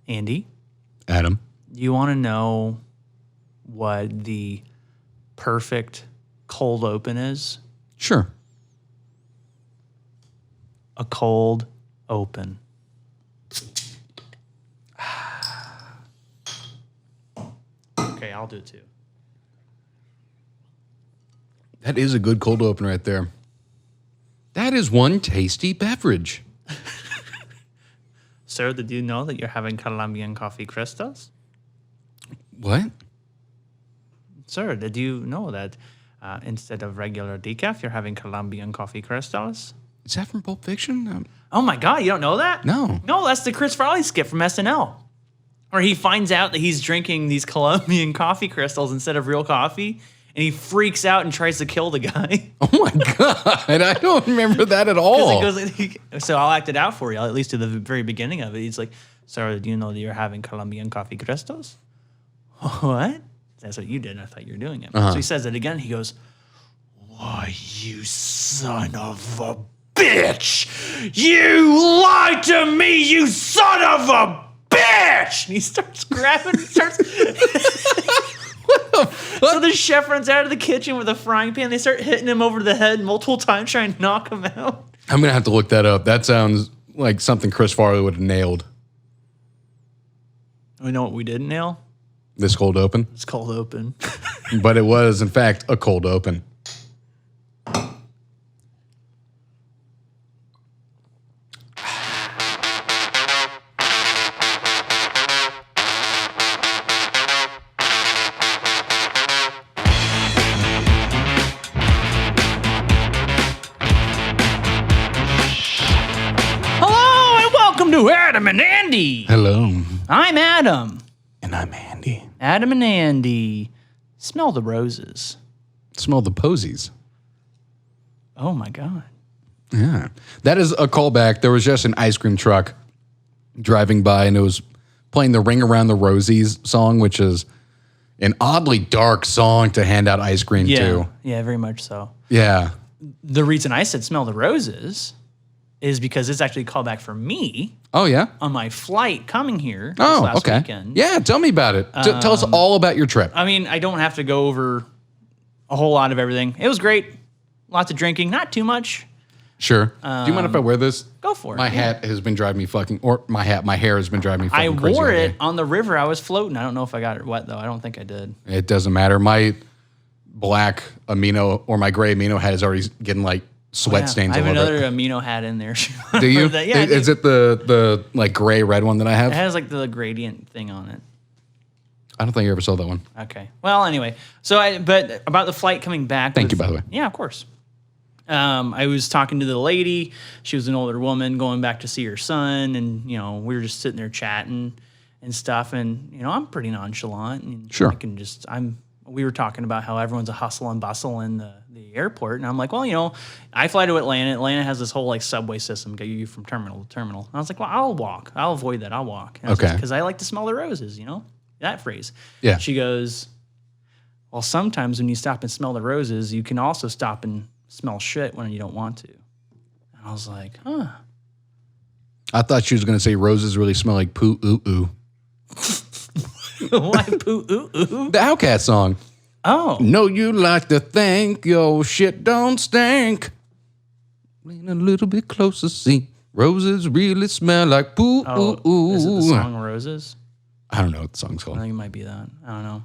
Andy? Adam? You want to know what the perfect cold open is? Sure. A cold open. Okay, I'll do it too. That is a good cold open right there. That is one tasty beverage. Sir, did you know that you're having Colombian coffee crystals? What? Sir, did you know that instead of regular decaf, you're having Colombian coffee crystals? Is that from Pulp Fiction? Oh my God, you don't know that? No. No, that's the Chris Farley skit from SNL. Where he finds out that he's drinking these Colombian coffee crystals instead of real coffee, and he freaks out and tries to kill the guy. Oh my God, I don't remember that at all. So I'll act it out for you, at least to the very beginning of it. He's like, "Sir, do you know that you're having Colombian coffee crystals?" What? That's what you did. I thought you were doing it. So he says it again. He goes, "Why, you son of a bitch! You lied to me, you son of a bitch!" And he starts grabbing, So the chef runs out of the kitchen with a frying pan. They start hitting him over the head multiple times, trying to knock him out. I'm going to have to look that up. That sounds like something Chris Farley would have nailed. We know what we didn't nail? This cold open? It's cold open. But it was, in fact, a cold open. Adam and Andy. Hello. I'm Adam. And I'm Andy. Adam and Andy. Smell the roses. Smell the posies. Oh my God. Yeah. That is a callback. There was just an ice cream truck driving by and it was playing the Ring Around the Rosies song, which is an oddly dark song to hand out ice cream to. Yeah, very much so. Yeah. The reason I said smell the roses is because it's actually a callback for me. Oh, yeah? On my flight coming here this last weekend. Yeah, tell me about it. Tell us all about your trip. I mean, I don't have to go over a whole lot of everything. It was great. Lots of drinking. Not too much. Sure. Do you mind if I wear this? Go for it. My hat has been driving me fucking, or my hair has been driving me fucking crazy. I wore it on the river. I was floating. I don't know if I got it wet, though. I don't think I did. It doesn't matter. My black amino or my gray amino hat is already getting like sweat stains all over it. I have another amino hat in there. Do you? Yeah, is it the like gray red one that I have? It has like the gradient thing on it. I don't think I ever saw that one. Okay. Well, anyway. But about the flight coming back. Thank you, by the way. Yeah, of course. I was talking to the lady. She was an older woman going back to see her son. And, we were just sitting there chatting and stuff. And, I'm pretty nonchalant. And sure. We were talking about how everyone's a hustle and bustle in the airport. And I'm like, well, I fly to Atlanta. Atlanta has this whole like subway system, get you from terminal to terminal. And I was like, well, I'll walk. I'll avoid that. I'll walk. Okay. Because I like to smell the roses, that phrase. Yeah. She goes, well, sometimes when you stop and smell the roses, you can also stop and smell shit when you don't want to. And I was like, huh. I thought she was going to say roses really smell like poo ooh ooh. Why poo ooh ooh? The Outcast song. Oh. Know you like to think your shit don't stink. Lean a little bit closer, see. Roses really smell like poo ooh ooh. Is it the song Roses? I don't know what the song's called. I think it might be that. I don't know.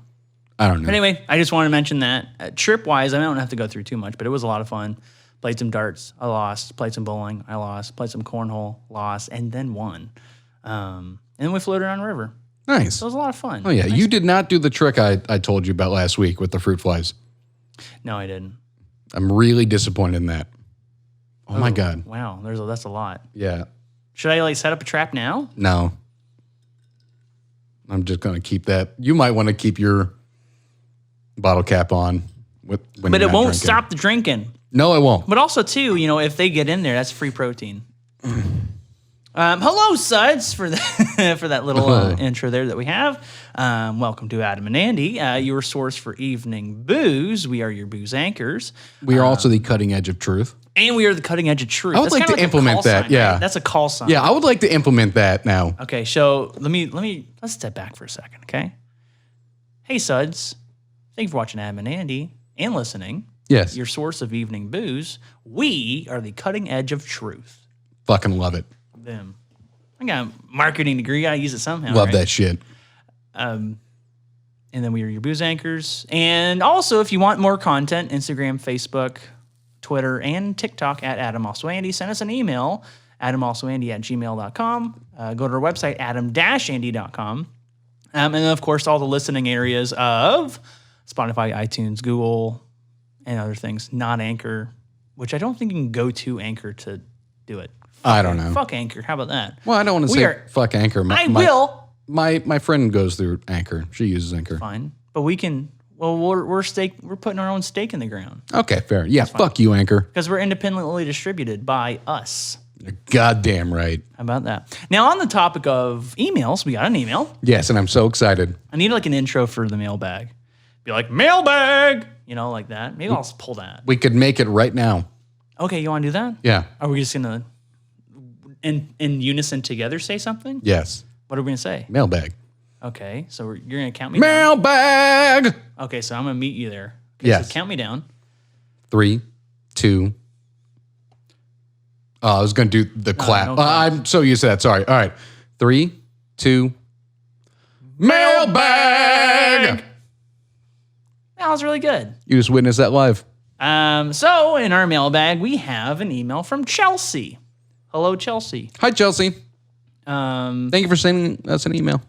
But anyway, I just want to mention that. Trip-wise, I don't have to go through too much, but it was a lot of fun. Played some darts, I lost. Played some bowling, I lost. Played some cornhole, lost, and then won. And then we floated on the river. Nice. So it was a lot of fun. Oh, yeah. Nice. You did not do the trick I told you about last week with the fruit flies. No, I didn't. I'm really disappointed in that. Oh my God. Wow. That's a lot. Yeah. Should I set up a trap now? No. I'm just going to keep that. You might want to keep your bottle cap on. But it won't stop the drinking. No, it won't. But also, too, if they get in there, that's free protein. Hello, Suds, for for that little intro there that we have. Welcome to Adam and Andy, your source for evening booze. We are your booze anchors. We are also the cutting edge of truth. And we are the cutting edge of truth. I would like to implement that. Sign, yeah, right? That's a call sign. Yeah, I would like to implement that now. Okay, so let's step back for a second. Okay. Hey, Suds, thank you for watching Adam and Andy and listening. Yes, your source of evening booze. We are the cutting edge of truth. Fucking love it. Them. I got a marketing degree. I use it somehow. Love right? that shit. And then we are your booze anchors. And also, if you want more content, Instagram, Facebook, Twitter, and TikTok at adamalsoandy. Send us an email, adamalsoandy@gmail.com. Go to our website, adam-andy.com. And then, of course, all the listening areas of Spotify, iTunes, Google, and other things. Not Anchor, which I don't think you can go to Anchor to do it. I don't know. Fuck Anchor. How about that? Well, I don't want to say fuck Anchor. I will. My friend goes through Anchor. She uses Anchor. Fine. But we can, well, we're putting our own stake in the ground. Okay, fair. Yeah, fuck you, Anchor. Because we're independently distributed by us. You're goddamn right. How about that? Now, on the topic of emails, we got an email. Yes, and I'm so excited. I need like an intro for the mailbag. Be like, mailbag! You know, like that. Maybe I'll pull that. We could make it right now. Okay, you want to do that? Yeah. Are we just going to, in unison together, say something? Yes. What are we going to say? Mailbag. Okay, so you're going to count me down? Mailbag! Okay, so I'm going to meet you there. Okay, yes. So count me down. 3, 2. I was going to do the clap. No clap. I'm so used to that. Sorry. All right. 3, 2. Mailbag! That was really good. You just witnessed that live. So in our mailbag, we have an email from Chelsea. Hello, Chelsea. Hi, Chelsea. Thank you for sending us an email.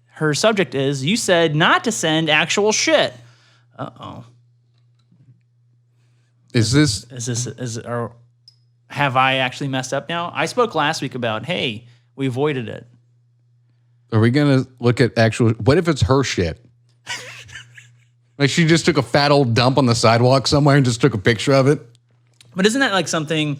Her subject is, you said not to send actual shit. Uh-oh. Have I actually messed up now? I spoke last week about, hey, we avoided it. Are we going to look at actual, what if it's her shit? Like she just took a fat old dump on the sidewalk somewhere and just took a picture of it? But isn't that like something,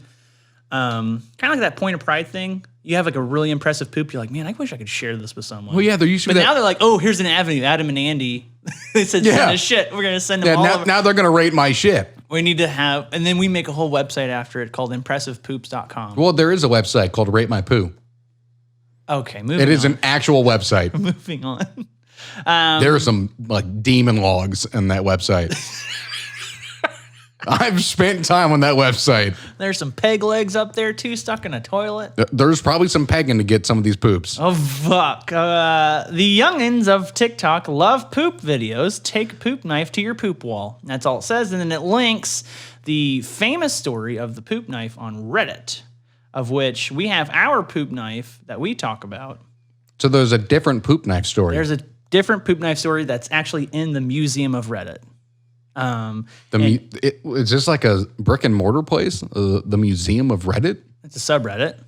kind of like that point of pride thing? You have like a really impressive poop. You're like, man, I wish I could share this with someone. Well, yeah, there used to be But now they're like, oh, here's an avenue, Adam and Andy. They said, send us shit. We're going to send them all over. Now they're going to rate my shit. We need to have, and then we make a whole website after it called impressivepoops.com. Well, there is a website called Rate My Poo. Okay, moving on. It is an actual website. Moving on. There are some like demon logs in that website. I've spent time on that website. There's some peg legs up there too, stuck in a toilet. There's probably some pegging to get some of these poops. Oh, fuck. The youngins of TikTok love poop videos. Take poop knife to your poop wall. That's all it says. And then it links the famous story of the poop knife on Reddit, of which we have our poop knife that we talk about. So there's a different poop knife story. There's a different poop knife story that's actually in the museum of Reddit. Is this like a brick and mortar place? The Museum of Reddit? It's a subreddit.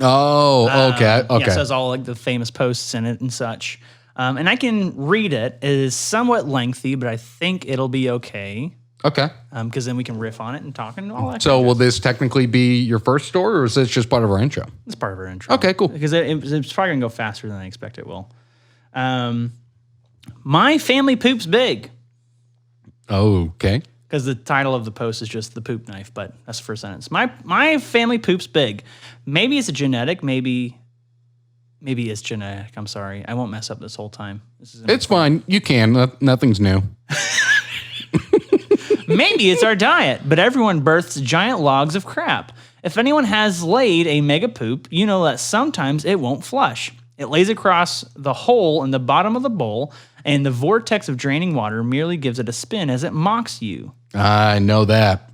Oh, okay. Yeah, so it has all like the famous posts in it and such. And I can read it. It is somewhat lengthy, but I think it'll be okay. Okay. Because then we can riff on it and talk and all that. So will this technically be your first story, or is this just part of our intro? It's part of our intro. Okay, cool. Because it's probably going to go faster than I expect it will. My family poops big. Okay. Because the title of the post is just the poop knife, but that's the first sentence. My family poops big. Maybe it's a genetic. Maybe it's genetic. I'm sorry. I won't mess up this whole time. It's fine. You can. Nothing's new. Maybe it's our diet, but everyone births giant logs of crap. If anyone has laid a mega poop, you know that sometimes it won't flush. It lays across the hole in the bottom of the bowl, and the vortex of draining water merely gives it a spin as it mocks you. I know that.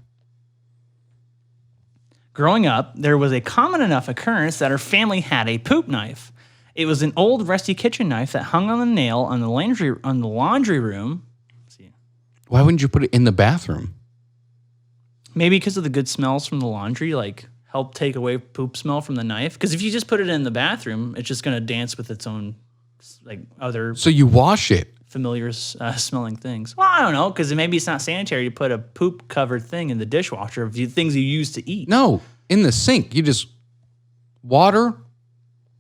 Growing up, there was a common enough occurrence that our family had a poop knife. It was an old rusty kitchen knife that hung on the nail on the laundry room. Let's see. Why wouldn't you put it in the bathroom? Maybe because of the good smells from the laundry, like help take away poop smell from the knife. Because if you just put it in the bathroom, it's just going to dance with its own like other. So you wash it. Familiar smelling things. Well, I don't know, because maybe it's not sanitary to put a poop covered thing in the dishwasher of things you use to eat. No, in the sink. You just water,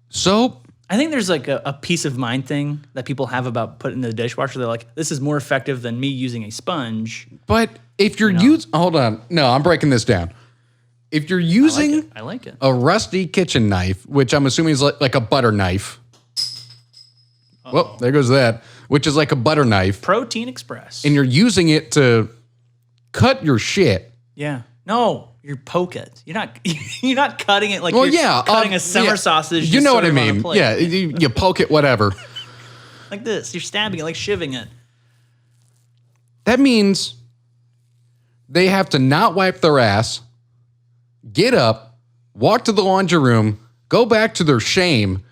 soap. I think there's like a peace of mind thing that people have about putting in the dishwasher. They're like, this is more effective than me using a sponge. But if you're using, hold on. No, I'm breaking this down. If you're using I like it. a rusty kitchen knife, which I'm assuming is like a butter knife. Well, there goes that, which is like a butter knife. Protein Express. And you're using it to cut your shit. Yeah. No, you poke it. You're not cutting it like cutting a summer sausage. You know what I mean? Yeah, you poke it, whatever. Like this. You're stabbing it, like shivving it. That means they have to not wipe their ass, get up, walk to the laundry room, go back to their shame,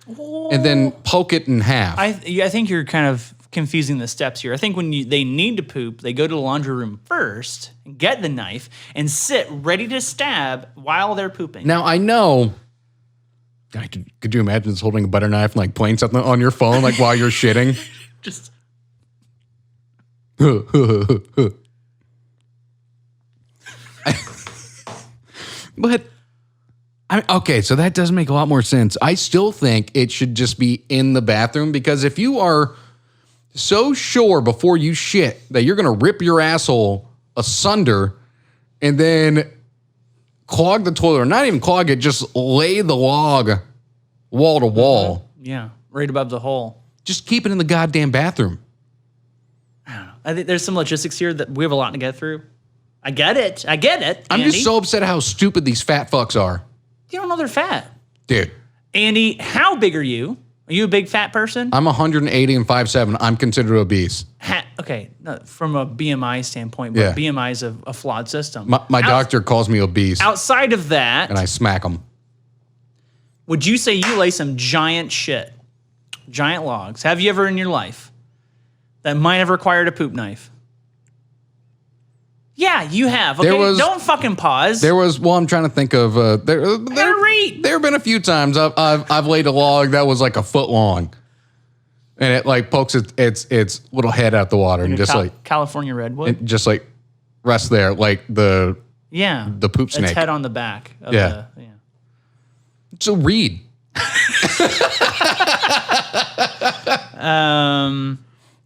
and then poke it in half. I think you're kind of confusing the steps here. I think when they need to poop, they go to the laundry room first, get the knife, and sit ready to stab while they're pooping. Now, I know... Could you imagine just holding a butter knife and like playing something on your phone like while you're shitting? Just... But, okay, so that does make a lot more sense. I still think it should just be in the bathroom because if you are so sure before you shit that you're going to rip your asshole asunder and then clog the toilet, or not even clog it, just lay the log wall to wall. Yeah, right above the hole. Just keep it in the goddamn bathroom. I don't know. I think there's some logistics here that we have a lot to get through. I get it. I'm just so upset how stupid these fat fucks are. You don't know they're fat. Dude. Andy, how big are you? Are you a big fat person? I'm 180 and 5'7". I'm considered obese. Okay, no, from a BMI standpoint, but BMI is a flawed system. My doctor calls me obese. Outside of that... And I smack him. Would you say you lay some giant shit, giant logs? Have you ever in your life that might have required a poop knife? Yeah, you have. Okay, don't fucking pause. I'm trying to think of. There have been a few times I've laid a log that was like a foot long, and it like pokes its little head out the water and just like California redwood, and just like rests there like the poop snake. Its head on the back. So read.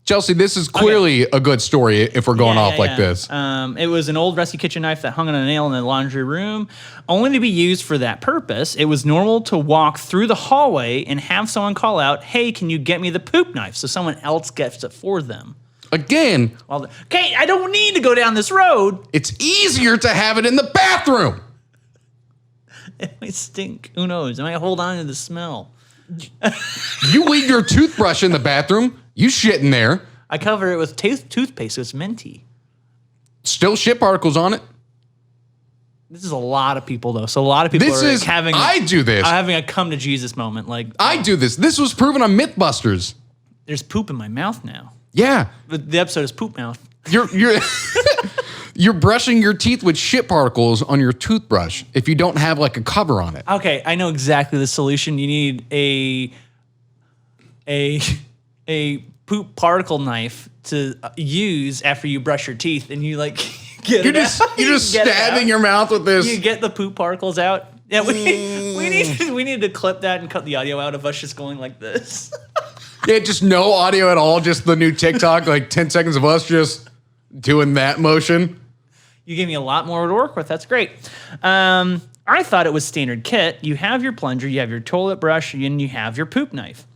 Chelsea, this is clearly a good story if we're going off like this. It was an old rusty kitchen knife that hung on a nail in the laundry room, only to be used for that purpose. It was normal to walk through the hallway and have someone call out, "Hey, can you get me the poop knife?" So someone else gets it for them. Again. Okay, I don't need to go down this road. It's easier to have it in the bathroom. It might stink. Who knows? It might hold on to the smell. You leave your toothbrush in the bathroom. You shit in there. I cover it with toothpaste, so it's minty. Still shit particles on it. This is a lot of people, though. So a lot of people I do this. Having a come to Jesus moment. I do this. This was proven on Mythbusters. There's poop in my mouth now. Yeah. The episode is poop mouth. You're brushing your teeth with shit particles on your toothbrush if you don't have like a cover on it. Okay, I know exactly the solution. You need a poop particle knife to use after you brush your teeth, and you like get You're just stabbing your mouth with this. You get the poop particles out. Yeah, we need to clip that and cut the audio out of us just going like this. Yeah, just no audio at all. Just the new TikTok, like 10 seconds of us just doing that motion. You gave me a lot more to work with. That's great. I thought it was standard kit. You have your plunger, you have your toilet brush, and you have your poop knife.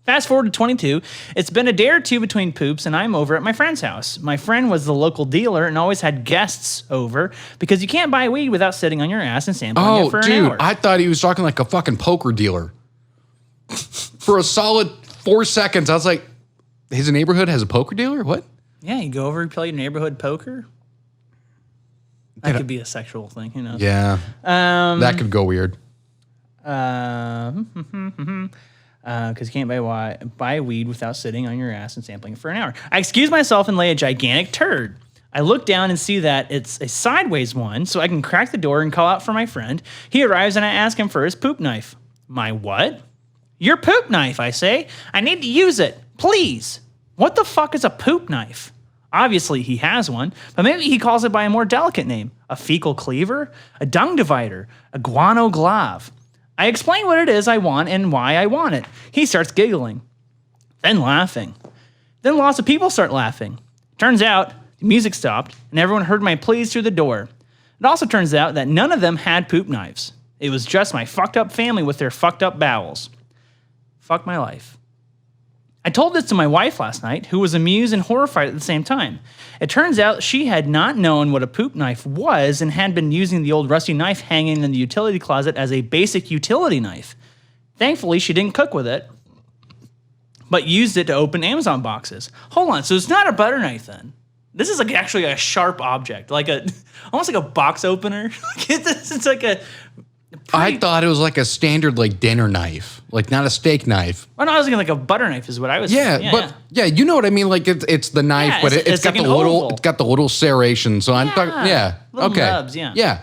Fast forward to 22. It's been a day or two between poops, and I'm over at my friend's house. My friend was the local dealer and always had guests over because you can't buy weed without sitting on your ass and sampling it for an hour. I thought he was talking like a fucking poker dealer. For a solid 4 seconds, I was like, his neighborhood has a poker dealer? What? Yeah, you go over and play your neighborhood poker. That could be a sexual thing, you know. Yeah. That could go weird. Because you can't buy weed without sitting on your ass and sampling it for an hour. I excuse myself and lay a gigantic turd. I look down and see that it's a sideways one, so I can crack the door and call out for my friend. He arrives and I ask him for his poop knife. My what? Your poop knife, I say. I need to use it. Please. What the fuck is a poop knife? Obviously, he has one, but maybe he calls it by a more delicate name. A fecal cleaver? A dung divider? A guano glove? I explain what it is I want and why I want it. He starts giggling, then laughing. Then lots of people start laughing. Turns out the music stopped and everyone heard my pleas through the door. It also turns out that none of them had poop knives. It was just my fucked up family with their fucked up bowels. Fuck my life. I told this to my wife last night, who was amused and horrified at the same time. It turns out she had not known what a poop knife was and had been using the old rusty knife hanging in the utility closet as a basic utility knife. Thankfully, she didn't cook with it, but used it to open Amazon boxes. Hold on, so it's not a butter knife then? This is like actually a sharp object, like almost like a box opener. It's like a... I thought it was like a standard like dinner knife, like not a steak knife. Oh no, I was thinking like a butter knife is what I was. Yeah, you know what I mean. Like it's the knife, but it's got like it's got the little serration. So I'm talking, little okay, nubs, yeah.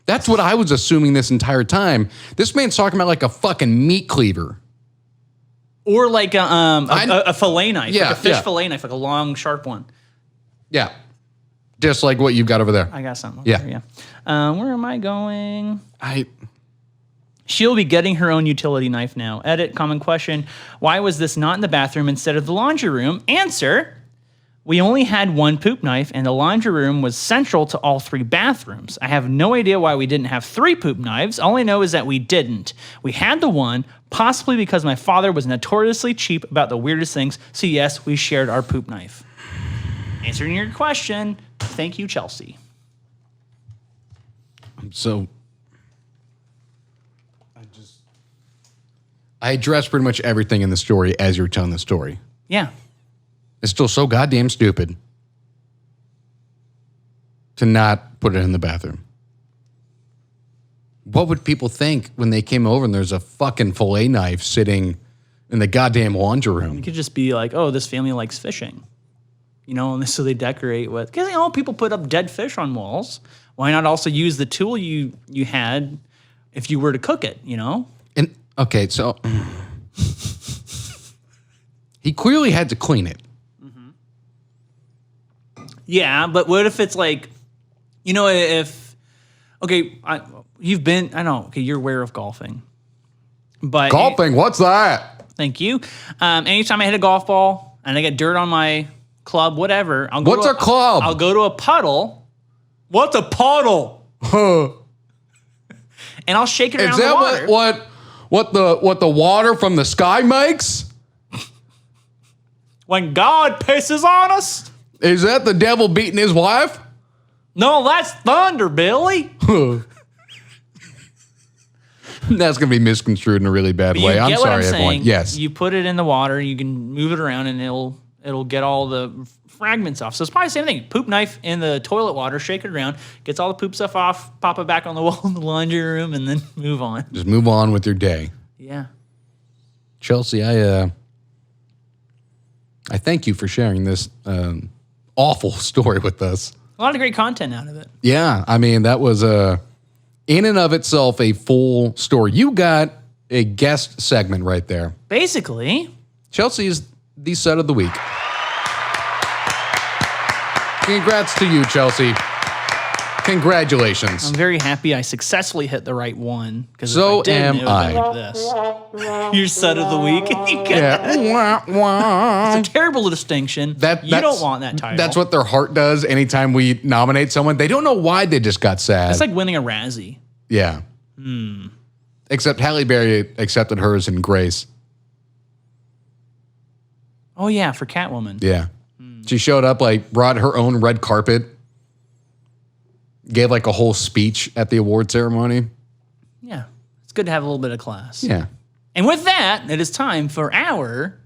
That's what I was assuming this entire time. This man's talking about like a fucking meat cleaver, or like a fillet knife, yeah, like a fish fillet knife, like a long sharp one. Yeah, just like what you've got over there. I got something. Yeah, there, yeah. Where am I going? She'll be getting her own utility knife now. Edit, common question. Why was this not in the bathroom instead of the laundry room? Answer. We only had one poop knife and the laundry room was central to all three bathrooms. I have no idea why we didn't have three poop knives. All I know is that we didn't. We had the one, possibly because my father was notoriously cheap about the weirdest things. So yes, we shared our poop knife. Answering your question. Thank you, Chelsea. So... I addressed pretty much everything in the story as you were telling the story. Yeah. It's still so goddamn stupid to not put it in the bathroom. What would people think when they came over and there's a fucking fillet knife sitting in the goddamn laundry room? It could just be like, oh, this family likes fishing. You know, and so they decorate with... Because, you know, people put up dead fish on walls. Why not also use the tool you had if you were to cook it, you know? And... Okay, so he clearly had to clean it. Mm-hmm. Yeah, but what if it's like, you know, if, okay, you've been, I know, okay, you're aware of golfing. But golfing, what's that? Thank you. Anytime I hit a golf ball and I get dirt on my club, whatever. What's a club? I'll go to a puddle. What's a puddle? And I'll shake it around the water. Is that what the water from the sky makes? When God pisses on us? Is that the devil beating his wife? No, that's thunder, Billy. That's going to be misconstrued in a really bad way. I'm sorry, everyone. Yes. You put it in the water, you can move it around, and it'll get all the fragments off. So it's probably the same thing. Poop knife in the toilet water, shake it around, gets all the poop stuff off, pop it back on the wall in the laundry room, and then move on. Just move on with your day. Yeah. Chelsea, I thank you for sharing this awful story with us. A lot of great content out of it. Yeah, I mean, that was in and of itself a full story. You got a guest segment right there. Basically. Chelsea is the set of the week. Congrats to you, Chelsea. Congratulations. I'm very happy I successfully hit the right one. So am I. Like this. Your set of the week. Yeah. It's a terrible distinction. You don't want that title. That's what their heart does anytime we nominate someone. They don't know why they just got sad. It's like winning a Razzie. Yeah. Except Halle Berry accepted hers in Grace. Oh, yeah, for Catwoman. Yeah. She showed up, like, brought her own red carpet, gave, like, a whole speech at the award ceremony. Yeah. It's good to have a little bit of class. Yeah. And with that, it is time for our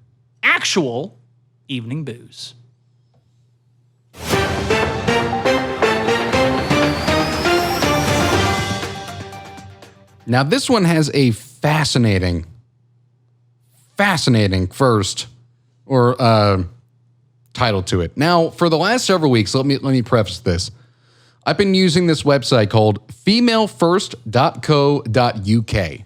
actual evening booze. Now, this one has a fascinating first or title to it. Now, for the last several weeks, let me preface this. I've been using this website called femalefirst.co.uk.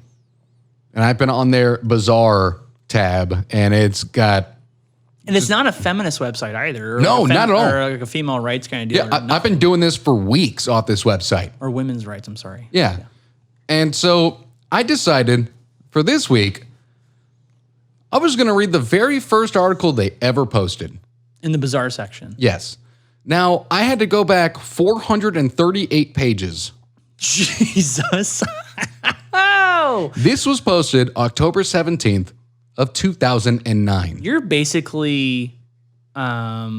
And I've been on their Bazaar tab, and it's got... And it's not a feminist website either. No, not at all. Or like a female rights kind of deal. Yeah, I've been doing this for weeks off this website. Or women's rights, I'm sorry. Yeah. And so I decided for this week, I was going to read the very first article they ever posted. In the bizarre section. Yes. Now, I had to go back 438 pages. Jesus. Oh. This was posted October 17th of 2009. You're basically, I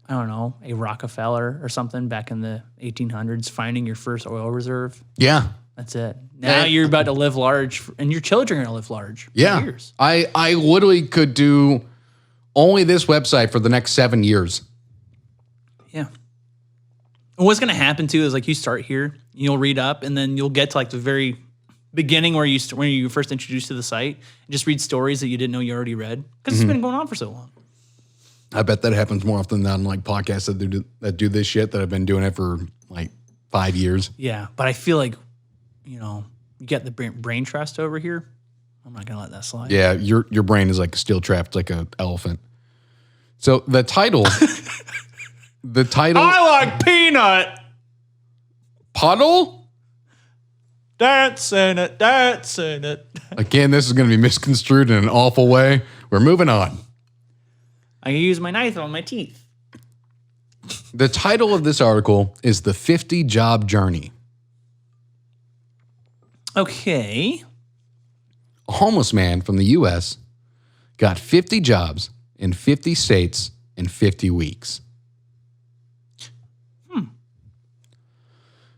don't know, a Rockefeller or something back in the 1800s, finding your first oil reserve. Yeah. That's it. Now you're about to live large, and your children are going to live large for years. I literally could do only this website for the next 7 years. Yeah. And what's going to happen too is like you start here, you'll read up, and then you'll get to like the very beginning where you first introduced to the site, and just read stories that you didn't know you already read because it's been going on for so long. I bet that happens more often than like podcasts that do this shit that have been doing it for like 5 years. Yeah, but I feel like, you get the brain trust over here. I'm not gonna let that slide. Yeah, your brain is like steel trapped like an elephant. So the title, I like peanut. Puddle? That's in it. Again, this is going to be misconstrued in an awful way. We're moving on. I can use my knife on my teeth. The title of this article is The 50 Job Journey. Okay. A homeless man from the U.S. got 50 jobs in 50 states in 50 weeks.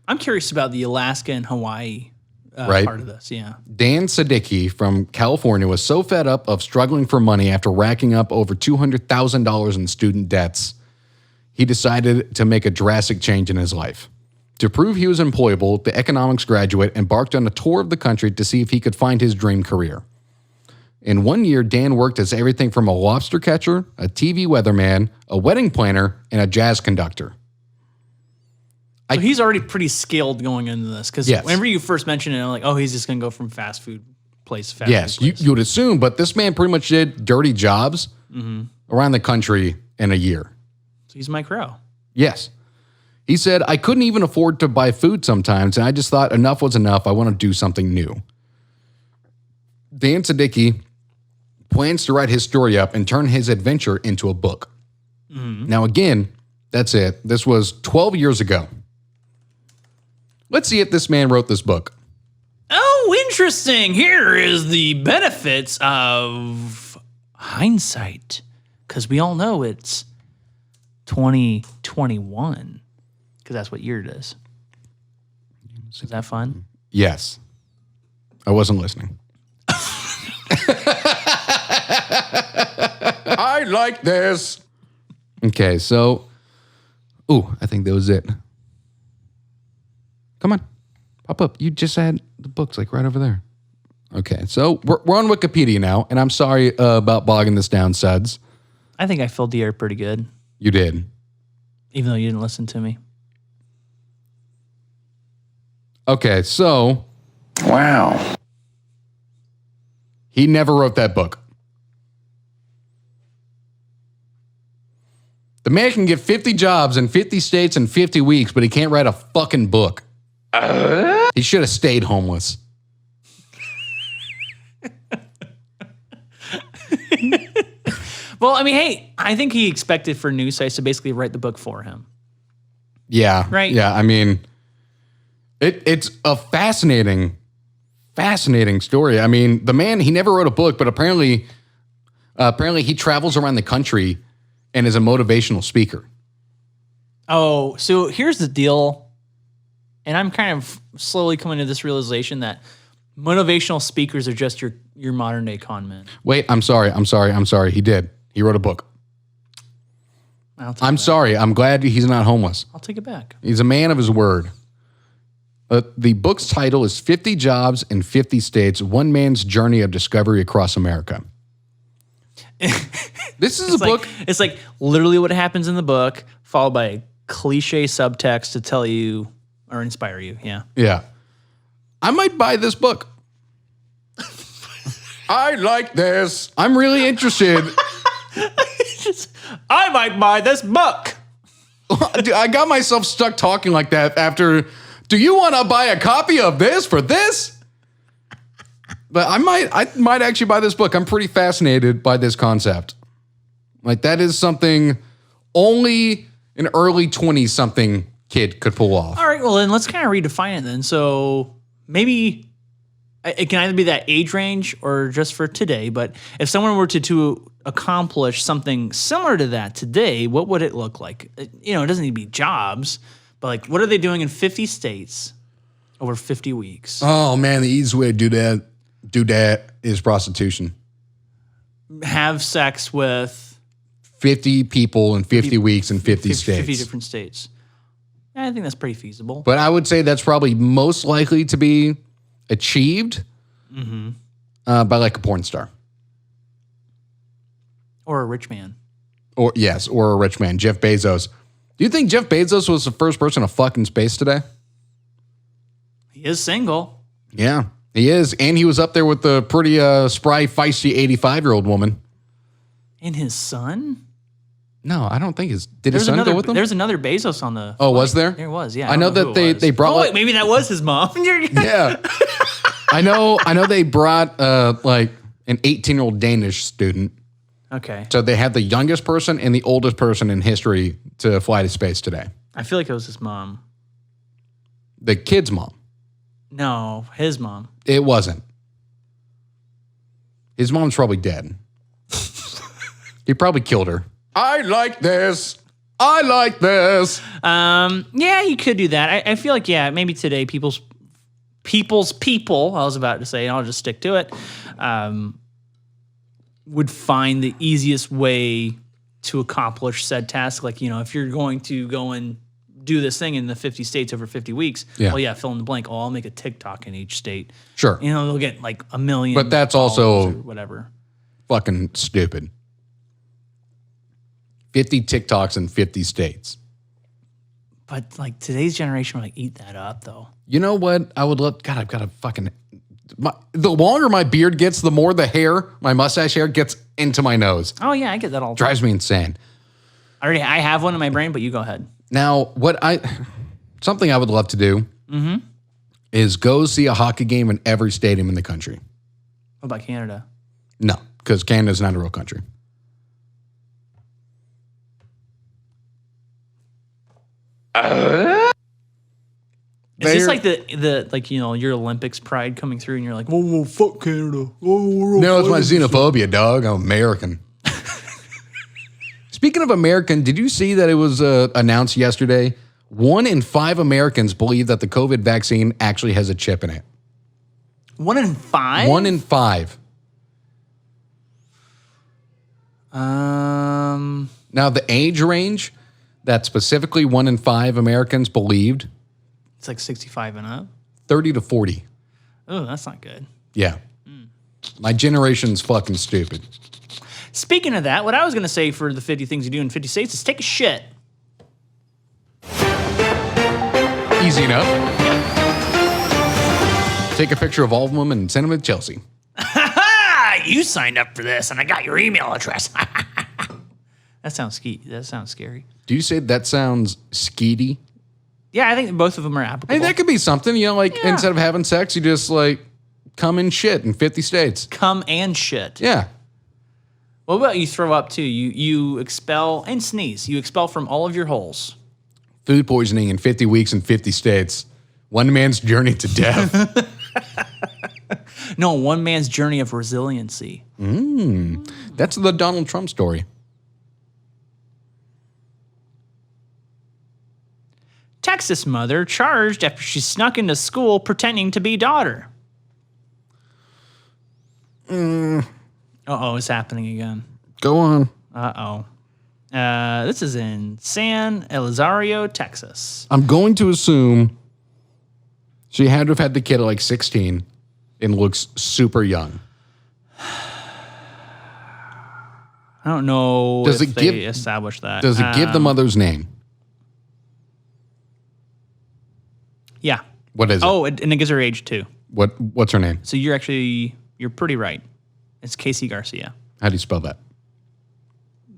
I'm curious about the Alaska and Hawaii Right. part of this. Yeah. Dan Sadicki from California was so fed up of struggling for money after racking up over $200,000 in student debts, he decided to make a drastic change in his life. To prove he was employable, the economics graduate embarked on a tour of the country to see if he could find his dream career. In 1 year, Dan worked as everything from a lobster catcher, a TV weatherman, a wedding planner, and a jazz conductor. So he's already pretty skilled going into this because whenever you first mention it, I'm like, oh, he's just going to go from fast food place to fast food place. You would assume, but this man pretty much did dirty jobs around the country in a year. So he's Mike Rowe. Yes. He said, I couldn't even afford to buy food sometimes, and I just thought enough was enough. I want to do something new. Dan Sadicki plans to write his story up and turn his adventure into a book. Now, again, that's it. This was 12 years ago. Let's see if this man wrote this book. Oh, interesting. Here is the benefits of hindsight. Because we all know it's 2021. Because that's what year it is. Is that fun? Yes. I wasn't listening. I like this. Okay, so, I think that was it. Come on, pop up. You just had the books like right over there. Okay, so we're on Wikipedia now, and I'm sorry about bogging this down, Suds. I think I filled the air pretty good. You did. Even though you didn't listen to me. Okay, so. Wow. He never wrote that book. The man can get 50 jobs in 50 states in 50 weeks, but he can't write a fucking book. He should have stayed homeless. Well, I mean, hey, I think he expected for news sites to basically write the book for him. Yeah. Right. Yeah, I mean, it's a fascinating story. I mean, the man, he never wrote a book, but apparently he travels around the country and is a motivational speaker. Oh, so here's the deal. And I'm kind of slowly coming to this realization that motivational speakers are just your modern day con men. Wait, I'm sorry. He did. He wrote a book. I'm sorry. I'm glad he's not homeless. I'll take it back. He's a man of his word. The book's title is 50 Jobs in 50 States, One Man's Journey of Discovery Across America. This is a book. It's like literally what happens in the book, followed by a cliche subtext to tell you or inspire you. Yeah. Yeah. I might buy this book. I like this. I'm really interested. I might buy this book. Dude, I got myself stuck talking like that after. Do you want to buy a copy of this for this? But I might actually buy this book. I'm pretty fascinated by this concept. Like, that is something only an early 20-something kid could pull off. All right, well, then let's kind of redefine it then. So maybe it can either be that age range or just for today, but if someone were to accomplish something similar to that today, what would it look like? It doesn't need to be jobs, but like, what are they doing in 50 states over 50 weeks? Oh, man, the easiest way to do that is prostitution. Have sex with 50 people in 50 weeks in 50 states. 50 different states. I think that's pretty feasible. But I would say that's probably most likely to be achieved by like a porn star. Or a rich man. Or a rich man. Jeff Bezos. Do you think Jeff Bezos was the first person to fuck in space today? He is single. Yeah, he is. And he was up there with the pretty spry, feisty 85-year-old woman. And his son? No, I don't think did his son go with him? There's another Bezos on the Oh, was there? There was, yeah. I know that they brought... Oh, wait, maybe that was his mom. Yeah. I know they brought like an 18-year-old Danish student. Okay. So they had the youngest person and the oldest person in history to fly to space today. I feel like it was his mom. The kid's mom. No, his mom. It wasn't. His mom's probably dead. He probably killed her. I like this. Yeah, you could do that. I feel like, yeah, maybe today people's people, I was about to say, and I'll just stick to it, would find the easiest way to accomplish said task. Like, if you're going to go and do this thing in the 50 states over 50 weeks, well, yeah, fill in the blank. Oh, I'll make a TikTok in each state. Sure. They'll get like 1 million. But that's also whatever. Fucking stupid. 50 TikToks in 50 states. But like today's generation would like eat that up though. You know what? I would love, God, I've got to fucking, the longer my beard gets, the more the hair, my mustache hair gets into my nose. Oh yeah, I get that all the Drives me insane. I have one in my brain, but you go ahead. Now, something I would love to do is go see a hockey game in every stadium in the country. What about Canada? No, because Canada's not a real country. Is this like the your Olympics pride coming through and you're like, whoa, fuck Canada. No, it's my xenophobia, dog. I'm American. Speaking of American, did you see that it was announced yesterday? 1 in 5 Americans believe that the COVID vaccine actually has a chip in it. 1 in 5? 1 in 5. Now the age range that specifically 1 in 5 Americans believed, it's like 65 and up. 30 to 40. Oh, that's not good. Yeah. My generation's fucking stupid. Speaking of that, what I was going to say for the 50 things you do in 50 states is take a shit. Easy enough. Take a picture of all of them and send them to Chelsea. You signed up for this, and I got your email address. That sounds scary. Do you say that sounds skeety? Yeah, I think both of them are applicable. Hey, that could be something. Instead of having sex, you just come and shit in 50 states. Come and shit. Yeah. What about you throw up too? You expel and sneeze. You expel from all of your holes. Food poisoning in 50 weeks in 50 states. One man's journey to death. No, one man's journey of resiliency. That's the Donald Trump story. Texas mother charged after she snuck into school pretending to be daughter. Uh-oh, it's happening again. Go on. Uh-oh. This is in San Elizario, Texas. I'm going to assume she had to have had the kid at 16 and looks super young. I don't know if they established that. Does it give the mother's name? Yeah. What is it? Oh, and it gives her age too. What's her name? So you're pretty right. It's Casey Garcia. How do you spell that?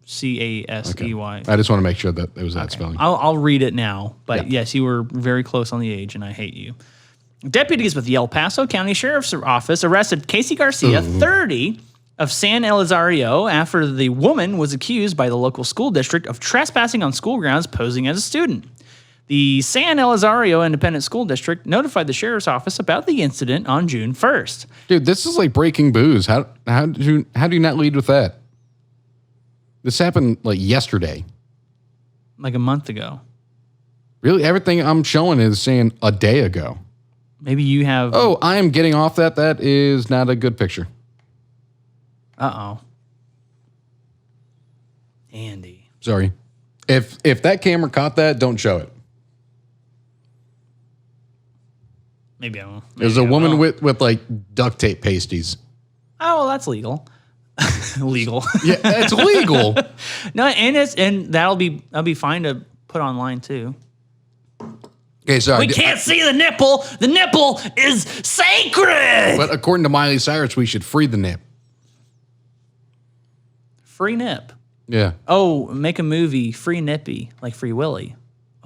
Casey. I just want to make sure that it was that spelling. I'll read it now. But yes, you were very close on the age, and I hate you. Deputies with the El Paso County Sheriff's Office arrested Casey Garcia, 30, of San Elizario after the woman was accused by the local school district of trespassing on school grounds posing as a student. The San Elizario Independent School District notified the sheriff's office about the incident on June 1st. Dude, this is like breaking booze. How do you not lead with that? This happened like yesterday. Like a month ago. Really? Everything I'm showing is saying a day ago. Maybe you have... Oh, I am getting off that. That is not a good picture. Uh-oh. Andy. Sorry. If that camera caught that, don't show it. Maybe I won't. There's a woman with like duct tape pasties. Oh, well, that's legal. Legal. Yeah, it's legal. No, and that'll be fine to put online too. Okay, sorry. We can't see the nipple. The nipple is sacred. But according to Miley Cyrus, we should free the nip. Free nip. Yeah. Oh, make a movie, Free Nippy, like Free Willy.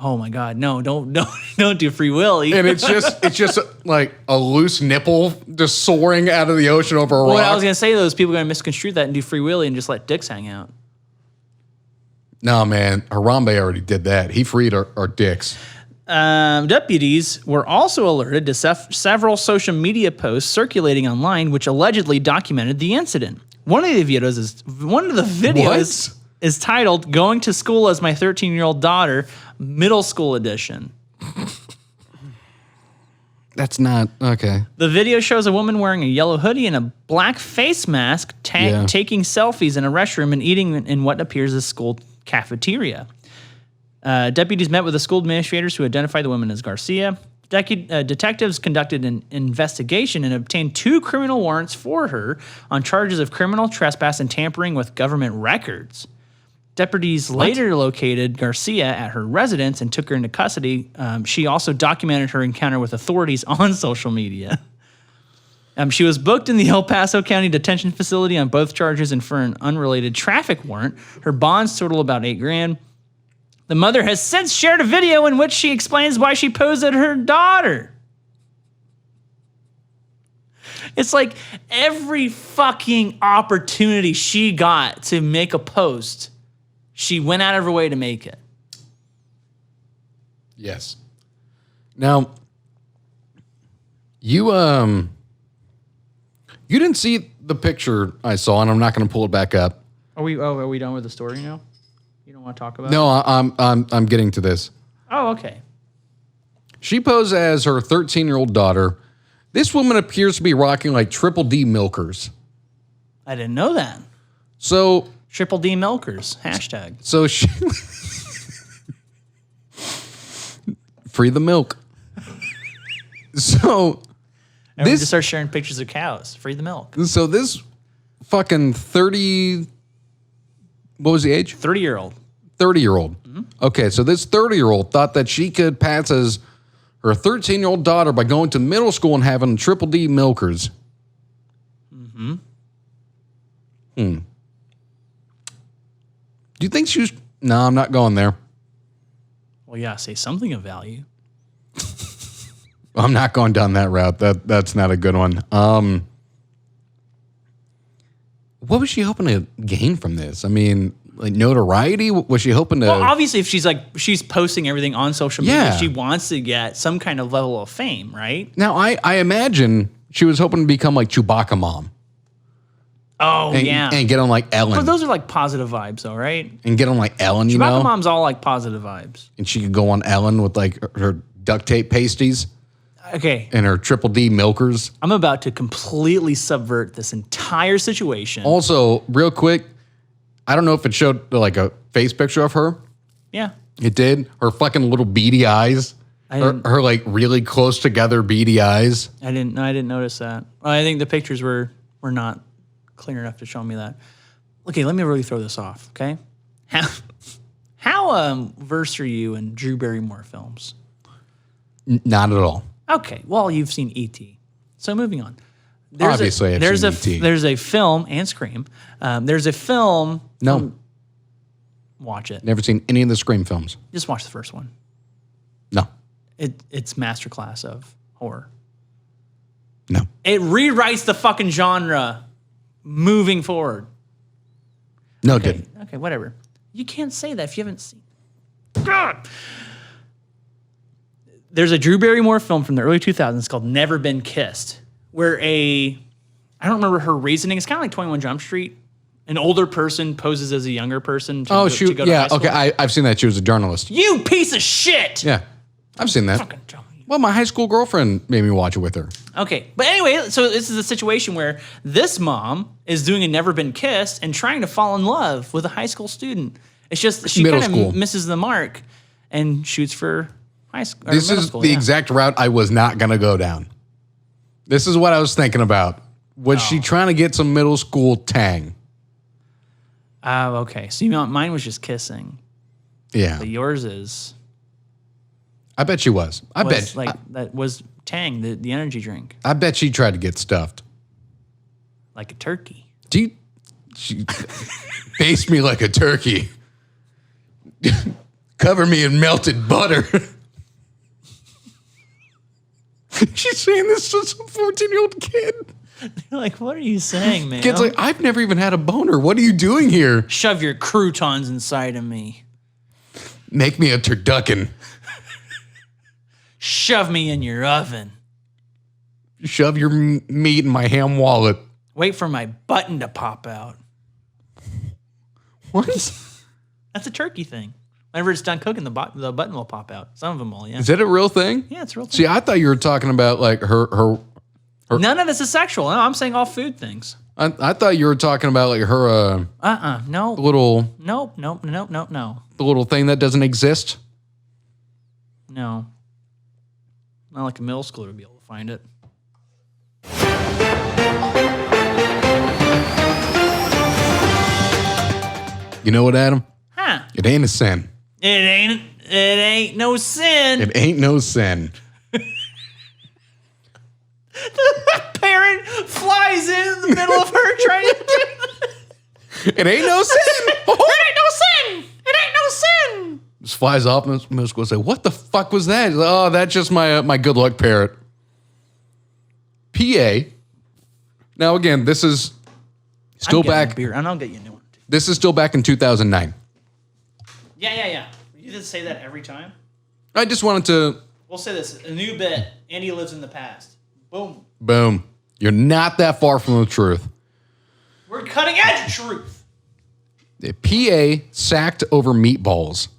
Oh my God, no, don't do Free Willy. And it's just like a loose nipple just soaring out of the ocean over a rock. What I was gonna say, those people are gonna misconstrue that and do Free Willy and just let dicks hang out. No, man, Harambe already did that. He freed our dicks. Deputies were also alerted to several social media posts circulating online, which allegedly documented the incident. One of the videos is titled "Going to School as My 13-Year-Old Daughter, Middle School Edition." That's not okay. The video shows a woman wearing a yellow hoodie and a black face mask taking selfies in a restroom and eating in what appears as school cafeteria. Deputies met with the school administrators who identified the woman as Garcia. Detectives conducted an investigation and obtained 2 criminal warrants for her on charges of criminal trespass and tampering with government records. Deputies later located Garcia at her residence and took her into custody. She also documented her encounter with authorities on social media. She was booked in the El Paso County Detention Facility on both charges and for an unrelated traffic warrant. Her bonds total about $8,000. The mother has since shared a video in which she explains why she posed as her daughter. It's like every fucking opportunity she got to make a post, she went out of her way to make it. Yes. Now, you didn't see the picture I saw, and I'm not going to pull it back up. Are we done with the story now? You don't want to talk about it? No, I'm getting to this. Oh, okay. She posed as her 13-year-old daughter. This woman appears to be rocking like Triple D milkers. I didn't know that. So Triple D milkers, hashtag. So she free the milk. So Everyone just start sharing pictures of cows. Free the milk. So this fucking 30, what was the age? 30-year-old. 30-year-old. Mm-hmm. Okay, so this 30-year-old thought that she could pass as her 13-year-old daughter by going to middle school and having Triple D milkers. Mm-hmm. Do you think she was... No, I'm not going there. Well, yeah, say something of value. I'm not going down that route. That's not a good one. What was she hoping to gain from this? I mean, like notoriety? Was she hoping to... Well, obviously, if she's posting everything on social media, she wants to get some kind of level of fame, right? Now, I imagine she was hoping to become like Chewbacca mom. Oh, yeah. And get on like Ellen. But those are like positive vibes, though, right? And get on like Ellen, you Chewbacca know? mom's all like positive vibes. And she could go on Ellen with like her duct tape pasties. Okay. And her Triple D milkers. I'm about to completely subvert this entire situation. Also, real quick, I don't know if it showed like a face picture of her. Yeah. It did. Her fucking little beady eyes. Her like really close together beady eyes. I didn't notice that. I think the pictures were not clear enough to show me that. Okay, let me really throw this off, okay? How versed are you in Drew Barrymore films? Not at all. Okay, well, you've seen E.T. So moving on. Obviously, I've seen E.T. There's a film, and Scream. There's a film. No. Watch it. Never seen any of the Scream films. Just watch the first one. No. It's masterclass of horror. It rewrites the fucking genre moving forward. No, it didn't. Okay, whatever. You can't say that if you haven't seen it. God. There's a Drew Barrymore film from the early 2000s called Never Been Kissed, where I don't remember her reasoning. It's kind of like 21 Jump Street. An older person poses as a younger person to go to high school. Okay, I've seen that. She was a journalist. You piece of shit! Yeah, I've seen that. Fucking dummy. Well, my high school girlfriend made me watch it with her. Okay, but anyway, so this is a situation where this mom is doing a Never Been Kissed and trying to fall in love with a high school student. It's just she kind of misses the mark and shoots for high school. This is the exact route I was not going to go down. This is what I was thinking about. Was she trying to get some middle school tang? Oh, okay. So mine was just kissing. Yeah. But yours is... I bet she was. That was Tang, the energy drink. I bet she tried to get stuffed. Like a turkey. She based me like a turkey. Cover me in melted butter. She's saying this to some 14-year-old kid. You're like, what are you saying, man? Kid's like, I've never even had a boner. What are you doing here? Shove your croutons inside of me. Make me a turducken. Shove me in your oven. Shove your meat in my ham wallet. Wait for my button to pop out. What? That's a turkey thing. Whenever it's done cooking, the button will pop out. Some of them will, yeah. Is that a real thing? Yeah, it's a real thing. See, I thought you were talking about like her None of this is sexual. No, I'm saying all food things. I thought you were talking about like her no. little Nope. the little thing that doesn't exist. No. Not like a middle schooler would be able to find it. You know what, Adam? Huh. It ain't a sin. It ain't no sin. It ain't no sin. The parent flies in the middle of her trying to do It ain't no sin. It ain't no sin. It ain't no sin. Just flies off and middle school say, what the fuck was that? Oh, that's just my good luck parrot. PA. Now again, this is still back. Beer, and I'll get you a new one. This is still back in 2009. Yeah. You just say that every time? I just wanted to... We'll say this. A new bit. Andy lives in the past. Boom. Boom. You're not that far from the truth. We're cutting edge truth. The PA sacked over meatballs.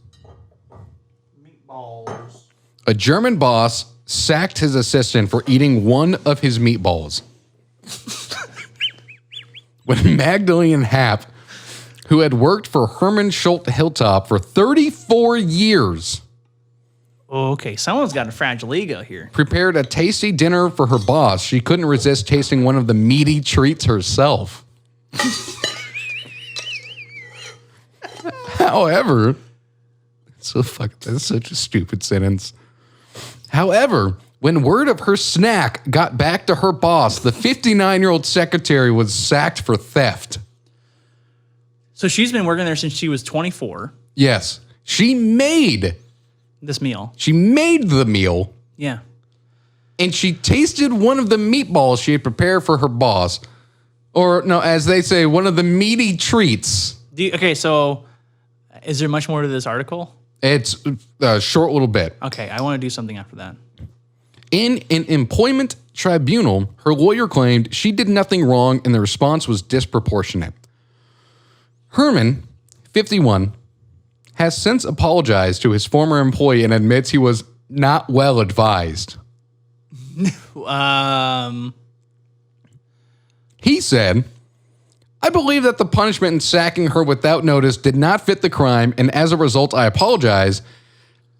Meatballs. A German boss sacked his assistant for eating one of his meatballs. When Magdalene Happ, who had worked for Herman Schulte Hilltop for 34 years... Oh, okay, someone's got a fragile ego here. Prepared a tasty dinner for her boss. She couldn't resist tasting one of the meaty treats herself. However, that's such a stupid sentence. However, when word of her snack got back to her boss, the 59-year-old secretary was sacked for theft. So she's been working there since she was 24. Yes. She made this meal. She made the meal. Yeah. And she tasted one of the meatballs she had prepared for her boss. Or, no, as they say, one of the meaty treats. Okay, so is there much more to this article? It's a short little bit. Okay, I want to do something after that. In an employment tribunal, her lawyer claimed she did nothing wrong and the response was disproportionate. Herman, 51, has since apologized to his former employee and admits he was not well advised. He said, I believe that the punishment in sacking her without notice did not fit the crime, and as a result, I apologize,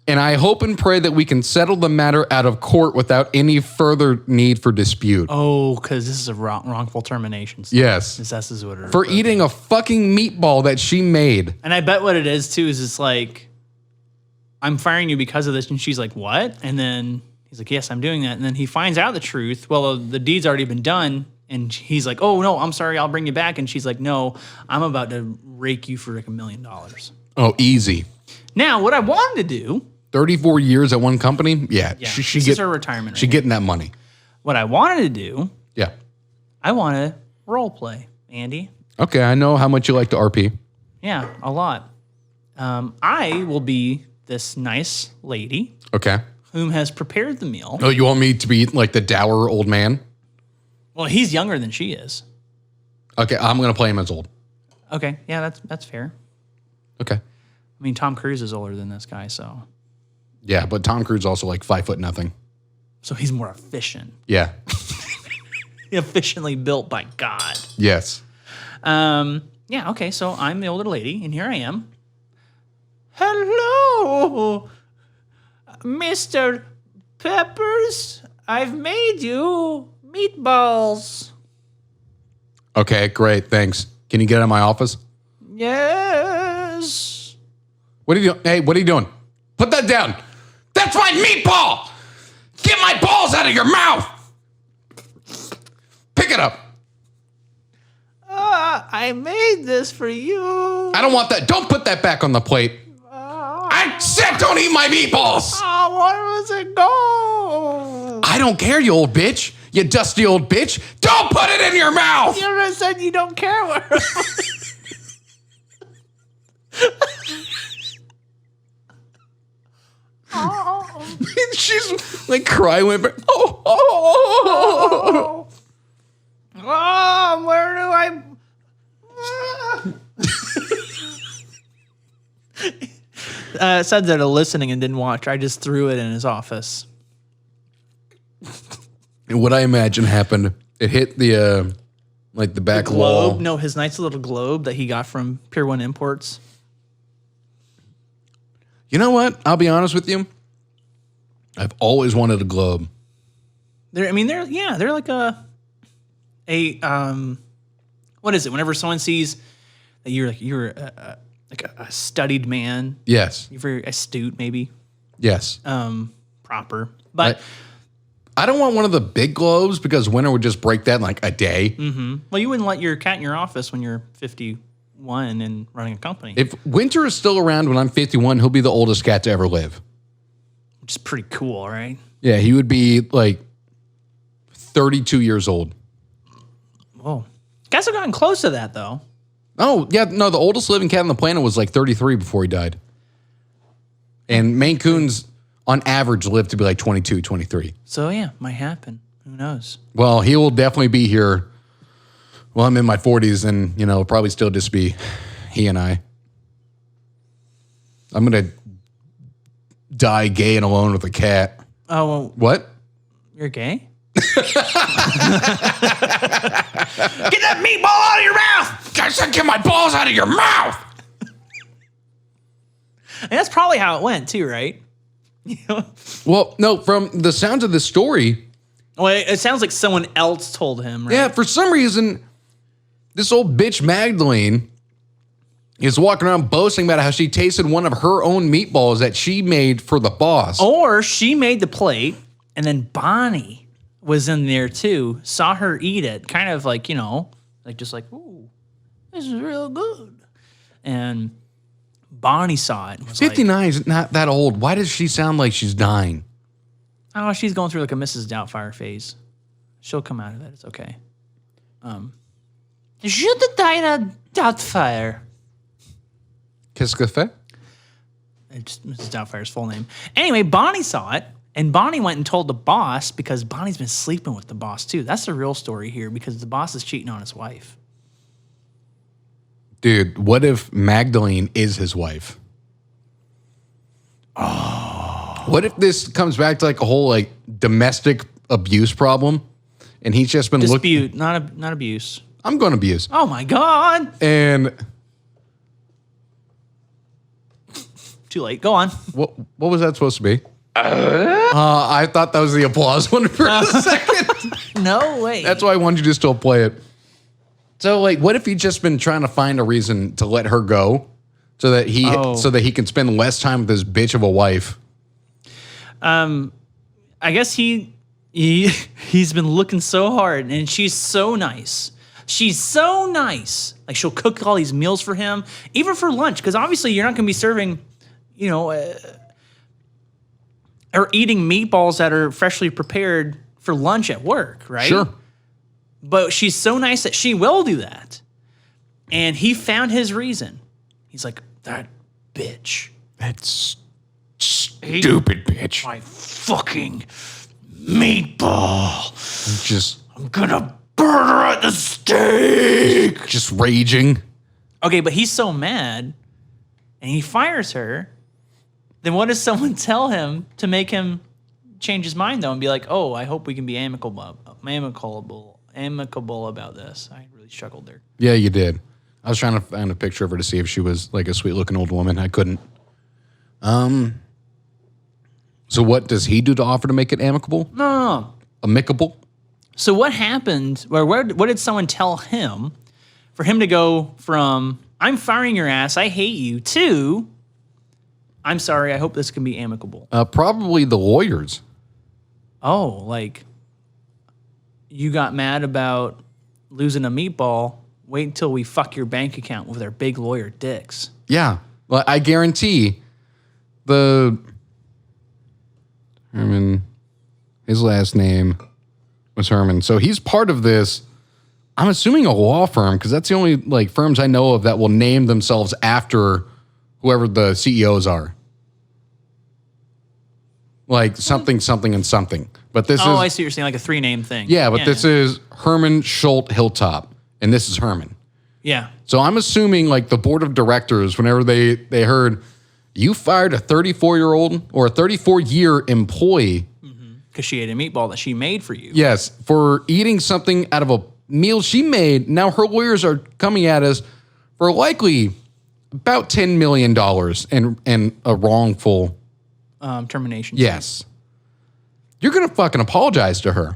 and I hope and pray that we can settle the matter out of court without any further need for dispute. Oh, because this is a wrongful termination. So yes. This is what it is. For eating a fucking meatball that she made. And I bet what it is, too, is it's like, I'm firing you because of this. And she's like, what? And then he's like, yes, I'm doing that. And then he finds out the truth. Well, the deed's already been done. And he's like, oh, no, I'm sorry, I'll bring you back. And she's like, no, I'm about to rake you for like $1 million. Oh, easy. Now, what I wanted to do... 34 years at one company? Yeah. This is her retirement. She's getting that money. What I wanted to do Yeah. I want to role play, Andy. Okay, I know how much you like to RP. Yeah, a lot. I will be this nice lady Okay. whom has prepared the meal. Oh, you want me to be like the dour old man? Well, he's younger than she is. Okay, I'm going to play him as old. Okay, yeah, that's fair. Okay. I mean, Tom Cruise is older than this guy, so Yeah, but Tom Cruise also like 5'0". he's more efficient. Yeah. Efficiently built by God. Yes. Yeah, okay, so I'm the older lady, and here I am. Hello, Mr. Peppers. I've made you meatballs. Okay, great. Thanks. Can you get out of my office? Yes. What are you doing? Hey, what are you doing? Put that down. That's my meatball. Get my balls out of your mouth. Pick it up. I made this for you. I don't want that. Don't put that back on the plate. I said don't eat my meatballs. Oh, where was it go? I don't care, you old bitch. You dusty old bitch. Don't put it in your mouth. You already said you don't care where. She's like crying with her. Oh. Oh, where do I? Said that listening and didn't watch. I just threw it in his office. And what I imagine happened, it hit the like the back Globe? wall. No, his nice little globe that he got from Pier 1 Imports. You know what? I'll be honest with you. I've always wanted a globe. They're like a what is it? Whenever someone sees that you're a studied man, Yes. you're very astute, maybe Yes. proper, but. I don't want one of the big globes because winter would just break that in like a day. Well, you wouldn't let your cat in your office when you're 51 and running a company. If Winter is still around when I'm 51, he'll be the oldest cat to ever live. Which is pretty cool, right? Yeah, he would be like 32 years old. Whoa. Guys have gotten close to that, though. Oh, yeah, no, the oldest living cat on the planet was like 33 before he died. And Maine Coons, on average, live to be like 22, 23. So, yeah, might happen. Who knows? Well, he will definitely be here. Well, I'm in my 40s and, probably still just be he and I. I'm going to die gay and alone with a cat. Oh, well, What? you're gay? Get that meatball out of your mouth! I said get my balls out of your mouth! And that's probably how it went, too, right? Well, no, from the sounds of the story, Well, it sounds like someone else told him, right? yeah, for some reason, this old bitch Magdalene is walking around boasting about how she tasted one of her own meatballs that she made for the boss. Or she made the plate, and then Bonnie was in there too, saw her eat it, kind of like, just like, ooh, this is real good. And Bonnie saw it and was 59 is not that old. Why does she sound like she's dying? like, oh, she's going through like a Mrs. Doubtfire phase. She'll come out of it. It's okay. Judith Doubtfire. Qu'est-ce que fait? It's Mrs. Doubtfire's full name. Anyway, Bonnie saw it, and Bonnie went and told the boss because Bonnie's been sleeping with the boss too. That's the real story here because the boss is cheating on his wife. Dude, what if Magdalene is his wife? Oh. What if this comes back to like a whole like domestic abuse problem and he's just been Dispute, not abuse. I'm going to abuse. Oh my God. And Too late. Go on. what was that supposed to be? I thought that was the applause one for a second. No way. That's why I wanted you to still play it. So, like, what if he'd just been trying to find a reason to let her go so that he can spend less time with this bitch of a wife? I guess he's been looking so hard, and she's so nice. She's so nice. Like, she'll cook all these meals for him, even for lunch, because obviously you're not going to be serving, or eating meatballs that are freshly prepared for lunch at work, right? Sure. But she's so nice that she will do that. And he found his reason. He's like, that bitch. That's stupid bitch. My fucking meatball. I'm gonna burn her at the stake. Just raging. Okay, but he's so mad and he fires her. Then what does someone tell him to make him change his mind though and be like, oh, I hope we can be amicable about this. I really struggled there. Yeah, you did. I was trying to find a picture of her to see if she was like a sweet looking old woman. I couldn't. So what does he do to offer to make it amicable? No. Amicable? So what happened, or what did someone tell him for him to go from, I'm firing your ass, I hate you, to, I'm sorry, I hope this can be amicable? Probably the lawyers. Oh, like, you got mad about losing a meatball, wait until we fuck your bank account with our big lawyer dicks. Yeah. Well, I guarantee Herman, his last name was Herman. So he's part of this, I'm assuming a law firm, because that's the only like firms I know of that will name themselves after whoever the CEOs are. Like something, something, and something. But this is... Oh, I see what you're saying, like a three-name thing. Yeah, but this is Herman Schultz Hilltop, and this is Herman. Yeah. So I'm assuming like the board of directors, whenever they heard, you fired a 34-year-old or a 34-year employee. Because she ate a meatball that she made for you. Yes, for eating something out of a meal she made. Now her lawyers are coming at us for likely about $10 million and a wrongful... termination. Yes. You're going to fucking apologize to her.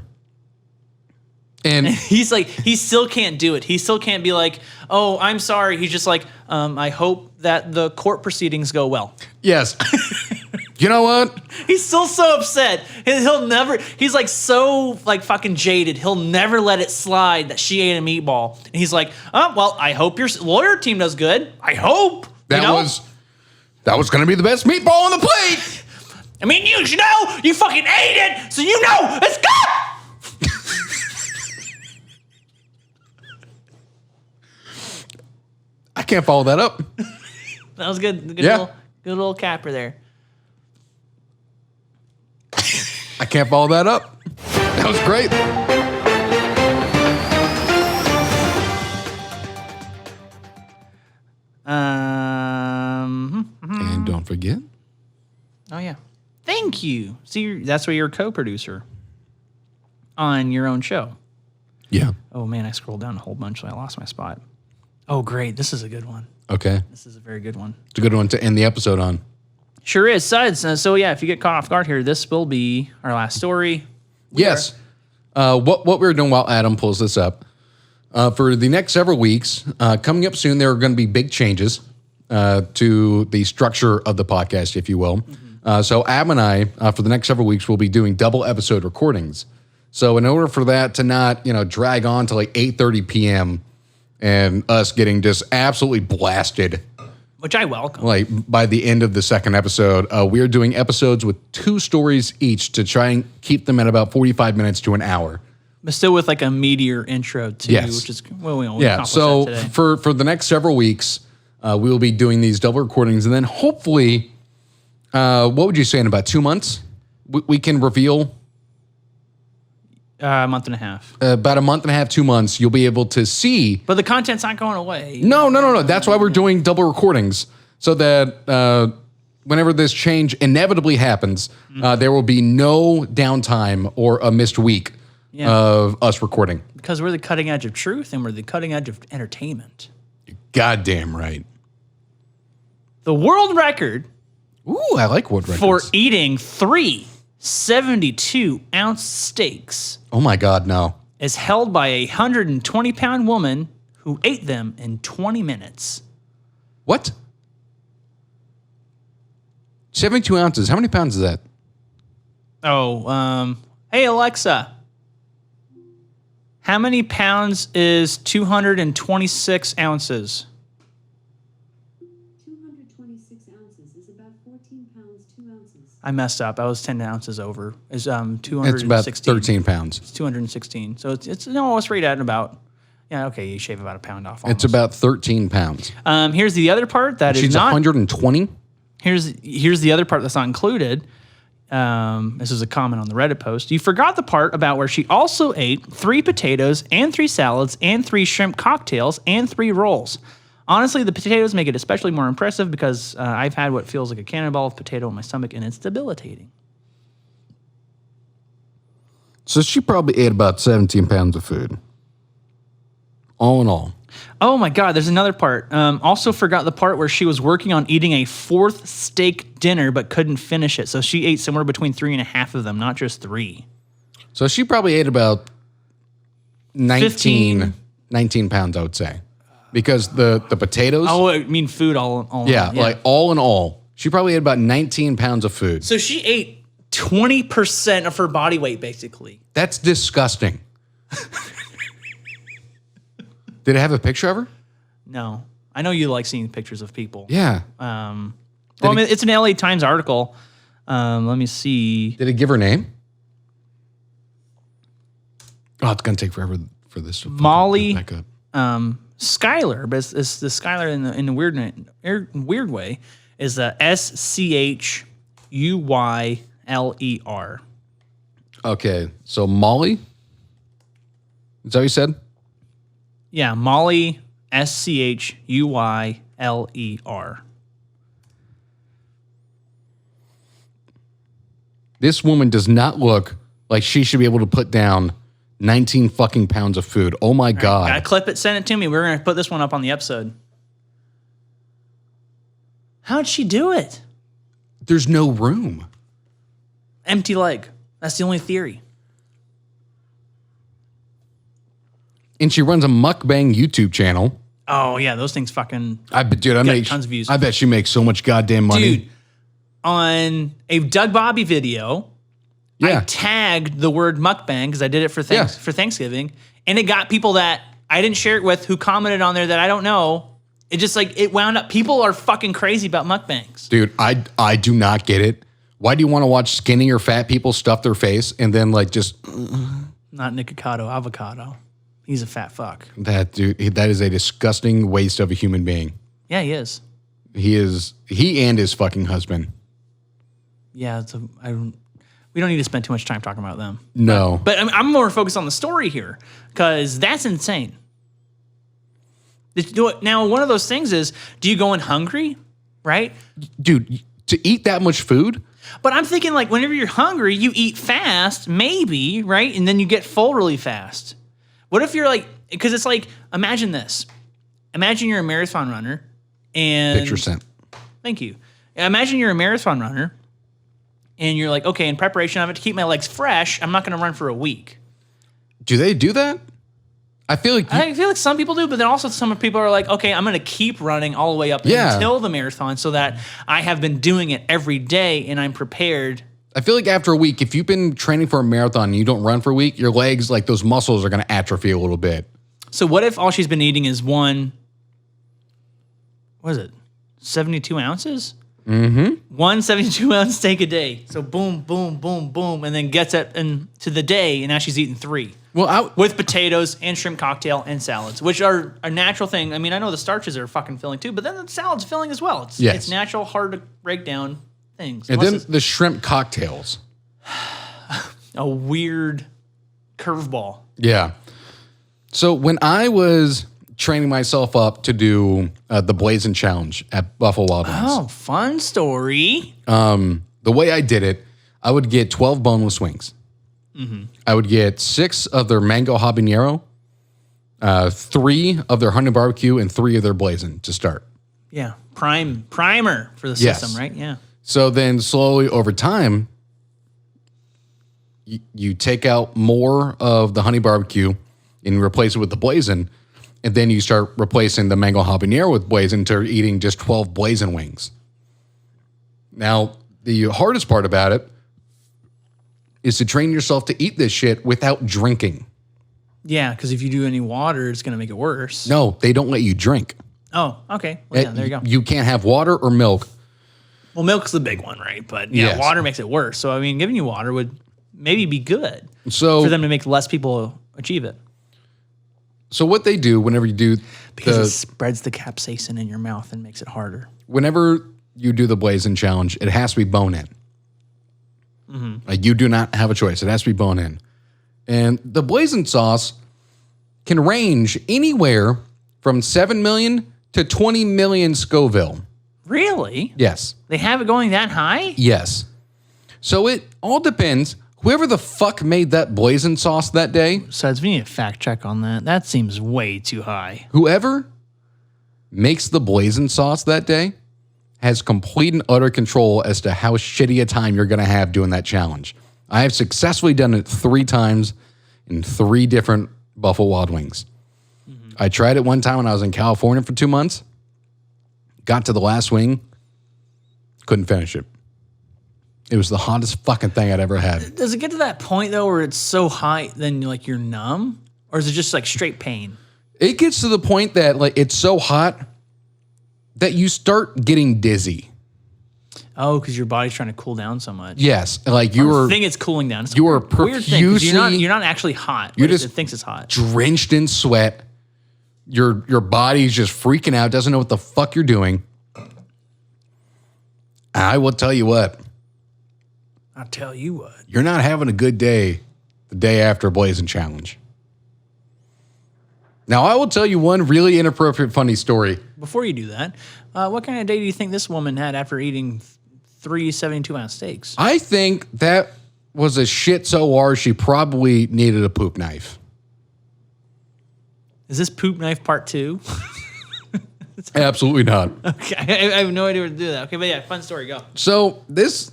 And he's like, he still can't do it. He still can't be like, oh, I'm sorry. He's just like, I hope that the court proceedings go well. yes. You know what? He's still so upset. He'll never, he's like so like fucking jaded. He'll never let it slide that she ate a meatball. And he's like, oh, well, I hope your lawyer team does good. I hope. That was going to be the best meatball on the plate. I mean, you know, you fucking ate it, so you know it's good. I can't follow that up. That was good. Good, Yeah. good little capper there. I can't follow that up. That was great. And don't forget. Oh, yeah. Thank you. See, that's why you're a co-producer on your own show. Yeah. Oh, man, I scrolled down a whole bunch, so I lost my spot. Oh, great. This is a good one. Okay. This is a very good one. It's a good one to end the episode on. Sure is. So yeah, if you get caught off guard here, this will be our last story. Yes. What we're doing while Adam pulls this up, for the next several weeks, coming up soon, there are going to be big changes to the structure of the podcast, if you will. So Ab and I, for the next several weeks, will be doing double episode recordings. So in order for that to not, drag on to like 8:30 p.m. and us getting just absolutely blasted, Which I welcome. like by the end of the second episode, we are doing episodes with 2 stories each to try and keep them at about 45 minutes to an hour. But still with like a meatier intro too, Yes. which is, well, we Yeah, so that today. for the next several weeks, we will be doing these double recordings, and then hopefully, what would you say, in about 2 months, we can reveal? A month and a half. About a month and a half, 2 months, you'll be able to see. But the content's not going away. No. That's why we're doing double recordings, so that whenever this change inevitably happens, there will be no downtime or a missed week of us recording. Because we're the cutting edge of truth and we're the cutting edge of entertainment. Goddamn right. The world record Ooh, I like wood records. for eating 3 72-ounce steaks Oh my God, no. is held by a 120-pound woman who ate them in 20 minutes. What? 72 ounces. How many pounds is that? Oh, hey Alexa, how many pounds is 226 ounces? 226 ounces is about 14 pounds, 2 ounces. I messed up. I was 10 ounces over. It's 216. It's about 13 pounds. It's 216. So it's right at about, okay, you shave about a pound off. It's about 13 pounds. Here's the other part that is She's not. 120. Here's the other part that's not included. This is a comment on the Reddit post. You forgot the part about where she also ate 3 potatoes and 3 salads and 3 shrimp cocktails and 3 rolls. Honestly, the potatoes make it especially more impressive because I've had what feels like a cannonball of potato in my stomach, and it's debilitating. So she probably ate about 17 pounds of food. All in all. Oh my God, there's another part. Also forgot the part where she was working on eating a 4th steak dinner but couldn't finish it. So she ate somewhere between 3.5 of them, not just 3. So she probably ate about 19 pounds, I would say. Because the potatoes. Oh, I mean food all yeah, like all in all, she probably ate about 19 pounds of food. So she ate 20% of her body weight, basically. That's disgusting. Did it have a picture of her? No. I know you like seeing pictures of people. Yeah. It's an LA Times article. Let me see. Did it give her name? Oh, it's going to take forever for this to Molly back up. Skyler, but it's the Skyler in the weird way is SCHUYLER. Okay, so Molly? Is that what you said? Yeah, Molly SCHUYLER. This woman does not look like she should be able to put down 19 fucking pounds of food. Oh my God. Gotta clip it, send it to me. We're gonna put this one up on the episode. How'd she do it? There's no room. Empty leg. That's the only theory. And she runs a mukbang YouTube channel. Oh yeah, those things fucking. Tons of views. I bet she makes so much goddamn money. Dude, on a Doug Bobby video, I tagged the word mukbang because I did it for Thanksgiving, and it got people that I didn't share it with who commented on there that I don't know. It just it wound up. People are fucking crazy about mukbangs. Dude, I do not get it. Why do you want to watch skinny or fat people stuff their face and then just not Nikocado avocado? He's a fat fuck. That dude, that is a disgusting waste of a human being. Yeah, he is. He and his fucking husband. Yeah, we don't need to spend too much time talking about them. No. But I'm more focused on the story here because that's insane. Now, one of those things is, do you go in hungry, right? Dude, to eat that much food? But I'm thinking whenever you're hungry, you eat fast, maybe, right? And then you get full really fast. What if you're because it's imagine this. Imagine you're a marathon runner and... Picture sent. Thank you. Imagine you're a marathon runner and you're okay, in preparation of it, to keep my legs fresh, I'm not going to run for a week. Do they do that? I feel like some people do, but then also some people are okay, I'm going to keep running all the way up until the marathon so that I have been doing it every day and I'm prepared. I feel like after a week, if you've been training for a marathon and you don't run for a week, your legs, those muscles are going to atrophy a little bit. So what if all she's been eating is 72 ounces? Mm-hmm. 1 72-ounce steak a day. So boom, boom, boom, boom, and then gets it into the day, and now she's eating 3. Well, with potatoes and shrimp cocktail and salads, which are a natural thing. I mean, I know the starches are fucking filling too, but then the salad's filling as well. It's natural, hard to break down things. And then the shrimp cocktails. A weird curveball. Yeah. So when I was training myself up to do the Blazing Challenge at Buffalo Wild Wings. Oh, fun story. The way I did it, I would get 12 boneless wings. Mm-hmm. I would get 6 of their mango habanero, 3 of their honey barbecue, and 3 of their blazing to start. Yeah, primer for the system, right? Yeah. So then slowly over time, you take out more of the honey barbecue and replace it with the blazing, and then you start replacing the mango habanero with blazing to eating just 12 blazing wings. Now, the hardest part about it is to train yourself to eat this shit without drinking. Yeah, because if you do any water, it's going to make it worse. No, they don't let you drink. Oh, okay. Well, yeah, there you go. You can't have water or milk. Well, milk's the big one, right? But yeah, Yes. water makes it worse. So I mean, giving you water would maybe be good So for them to make less people achieve it. So what they do whenever you do Because it spreads the capsaicin in your mouth and makes it harder. whenever you do the Blazing Challenge, it has to be bone in. Like you do not have a choice. It has to be bone in. And the Blazing sauce can range anywhere from 7 million to 20 million Scoville. Really? Yes. They have it going that high? Yes. So it all depends. Whoever the fuck made that Blazing sauce that day, So we need a fact check on that. That seems way too high. whoever makes the Blazing sauce that day has complete and utter control as to how shitty a time you're going to have doing that challenge. I have successfully done it 3 times in 3 different Buffalo Wild Wings. I tried it one time when I was in California for 2 months. Got to the last wing, couldn't finish it. It was the hottest fucking thing I'd ever had. Does it get to that point though where it's so high then like you're numb? Or is it just like straight pain? It gets to the point that like it's so hot that you start getting dizzy. Oh, because your body's trying to cool down so much. Yes, like you The were thing it's cooling down. It's you were weird thing, 'cause profusely- you're not actually hot. You're But just it thinks it's hot. drenched in sweat. Your body's just freaking out, doesn't know what the fuck you're doing. I will tell you what, I'll tell you what. you're not having a good day the day after Blazing Challenge. Now, I will tell you one really inappropriate funny story. Before you do that, what kind of day do you think this woman had after eating 3 72-ounce steaks? I think that was a shit so large she probably needed a poop knife. Is this poop knife part 2? Absolutely not. Okay, I have no idea where to do that. Okay, but yeah, fun story. Go. So this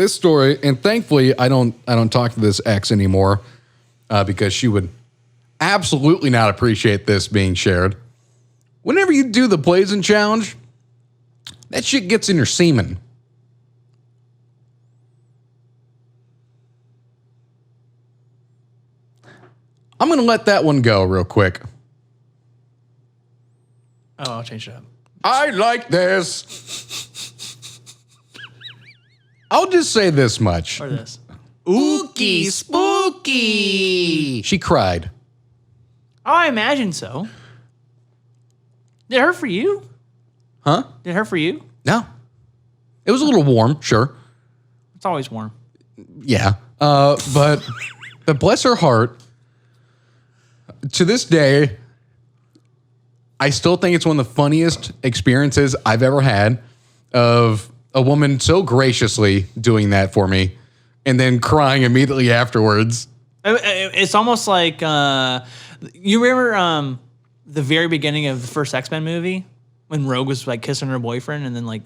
story, and thankfully I don't talk to this ex anymore because she would absolutely not appreciate this being shared. Whenever you do the Blazing Challenge, that shit gets in your semen. I'm gonna let that one go real quick. Oh, I'll change it up. I like this. I'll just say this much. Or this. Ookie spooky. She cried. Oh, I imagine so. Did it hurt for you? Huh? Did it hurt for you? No. It was a little warm, sure. It's always warm. Yeah. But bless her heart, to this day, I still think it's one of the funniest experiences I've ever had of a woman so graciously doing that for me and then crying immediately afterwards. It's almost like you remember the very beginning of the first X-Men movie when Rogue was like kissing her boyfriend and then like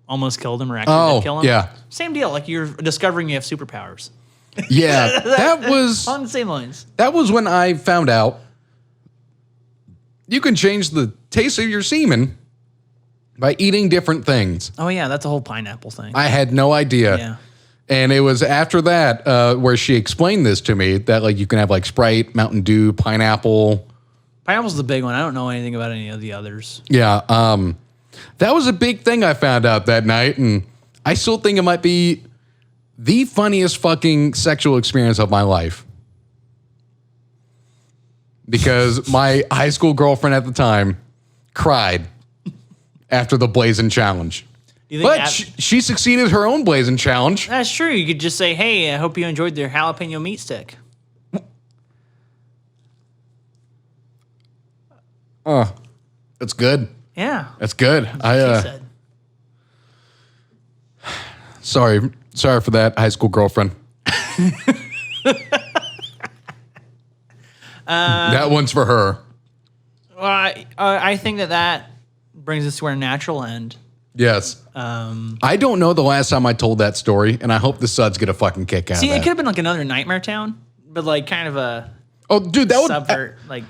almost killed him or actually did kill him? Yeah. Same deal. Like you're discovering you have superpowers. Yeah. That was On the same lines. that was when I found out you can change the taste of your semen by eating different things. Oh yeah, that's a whole pineapple thing. I had no idea. Yeah. And it was after that where she explained this to me that like you can have like Sprite, Mountain Dew, pineapple. Pineapple's the big one. I don't know anything about any of the others. Yeah. That was a big thing I found out that night. And I still think it might be the funniest fucking sexual experience of my life. Because my high school girlfriend at the time cried after the Blazing Challenge. Do you think But she succeeded her own Blazing Challenge. that's true. You could just say, "Hey, I hope you enjoyed their jalapeno meat stick." That's good. Yeah. That's good. She I said. sorry for that high school girlfriend. That one's for her. Well, I think that brings us to our natural end. Yes. I don't know the last time I told that story, and I hope the suds get a fucking kick out See, of it that. could have been like another Nightmare Town, but like kind of a Oh, dude, that would subvert. Like,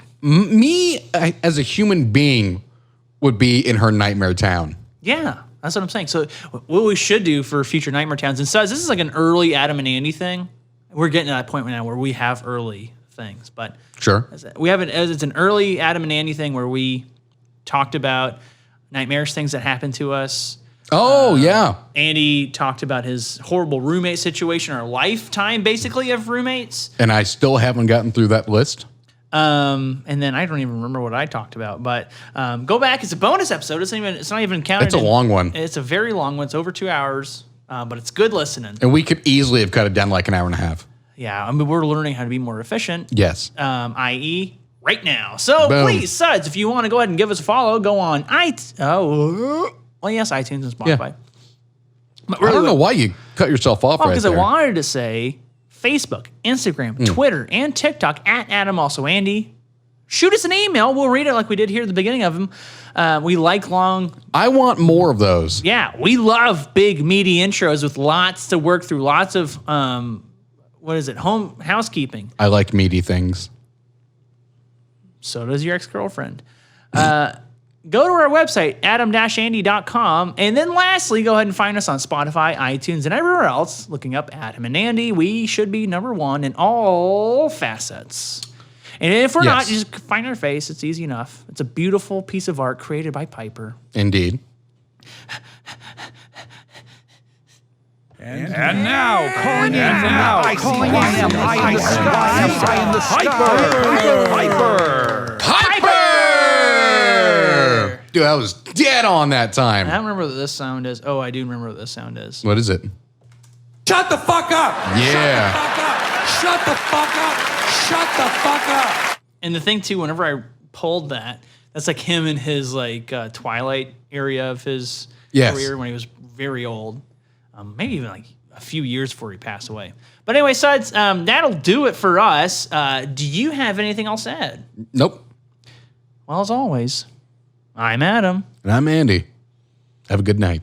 as a human being would be in her nightmare town. yeah, that's what I'm saying. So, what we should do for future Nightmare Towns, and suds, this is like an early Adam and Andy thing. We're getting to that point now where we have early things, but Sure. we have it's an early Adam and Andy thing where we talked about nightmarish things that happen to us. Oh, yeah. Andy talked about his horrible roommate situation, our lifetime, basically, of roommates. And I still haven't gotten through that list. And then I don't even remember what I talked about. But go back. It's a bonus episode. It's not even counted. It's a long one. It's a very long one. It's over 2 hours. But it's good listening. And we could easily have cut it down like an hour and a half. Yeah. I mean, we're learning how to be more efficient. Yes. I.e., right now. So Boom. please, Suds, if you want to go ahead and give us a follow, go on iTunes and Spotify. Yeah. But I don't know why you cut yourself off right because there. I wanted to say Facebook, Instagram, Twitter, and TikTok at adamalsoandy. Shoot us an email. We'll read it like we did here at the beginning of them. We like long. I want more of those. Yeah, we love big, meaty intros with lots to work through, lots of, home housekeeping. I like meaty things. So does your ex-girlfriend. Go to our website, adam-andy.com. And then lastly, go ahead and find us on Spotify, iTunes, and everywhere else. Looking up Adam and Andy, we should be number one in all facets. And if we're not, just find our face. It's easy enough. It's a beautiful piece of art created by Piper. Indeed. And now, calling in from the high in the sky, Piper! Dude, I was dead on that time. I don't remember what this sound is. Oh, I do remember what this sound is. What is it? Shut the fuck up! Yeah. Shut the fuck up! Shut the fuck up! And the thing too, whenever I pulled that, that's like him in his twilight area of his career when he was very old. Maybe even like a few years before he passed away. But anyway, Suds, that'll do it for us. Do you have anything else to add? Nope. Well, as always, I'm Adam. And I'm Andy. Have a good night.